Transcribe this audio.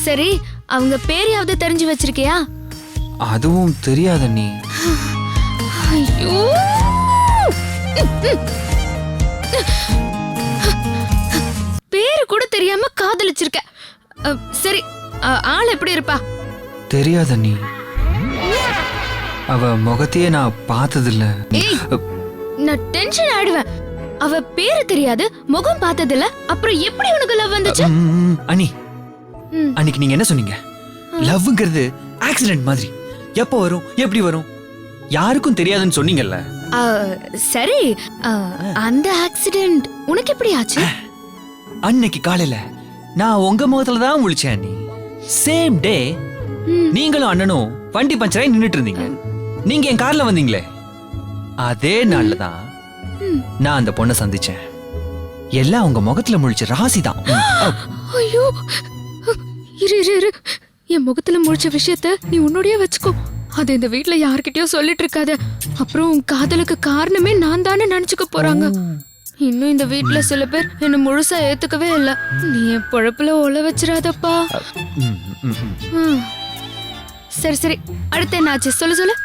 சரி, அவங்க பேரையாவது தெரிஞ்சு வச்சிருக்கியா? அதுவும் தெரியாத நீ. ஐயோ, பேரு கூட தெரியாம காதலிச்சிருக்க. சரி, ஆள் எப்படி இருப்பா? தெரியாத நீ. அவ முகத்தையே நான் பார்த்ததில்ல. நான் டென்ஷன் ஆயிடுவேன். அவ பேரு தெரியாது, முகம் பார்த்ததில்ல, அப்புறம் எப்படி உனக்கு லவ் வந்துச்சு? அனி, அன்னைக்கு நீங்க என்ன சொன்னீங்க? லவ்ங்கிறது ஆக்சிடென்ட் மாதிரி, எப்போ வரும் எப்படி வரும் யாருக்கும் தெரியாதுன்னு சொன்னீங்கல்ல. சரி, அந்த ஆக்சிடென்ட் உனக்கு எப்படி ஆச்சு? அன்னைக்கு காலையில நான் உங்க முகத்துல தான் முழிச்சேன் அண்ணி. சேம் டே நீங்களும் அண்ணனும் வண்டி பஞ்சராய் நின்னுட்டு இருந்தீங்க. நீங்க என் கார்ல வந்தீங்களே, அதே நாள்ல தான் நான் அந்த பொண்ணை சந்திச்சேன். எல்லாம் உங்க முகத்துல முழிச்ச ராசி தான். ஐயோ, இரு இரு இரு, என் முகத்துல முழிச்ச விஷயத்த நீ உன்னோடயே வச்சுக்கோ. அது இந்த வீட்ல யார்கிட்டயோ சொல்லிட்டு இருக்காத. அப்புறம் உன் காதலுக்கு காரணமே நான் தானே நினைச்சுக்க போறாங்க. இன்னும் இந்த வீட்ல சில பேர் என்ன முழுசா ஏத்துக்கவே இல்ல. நீ என் பொழப்புல ஒல வச்சிடாதப்பா. சரி சரி, அடுத்து என்ன ஆச்சு சொல்லு சொல்லு.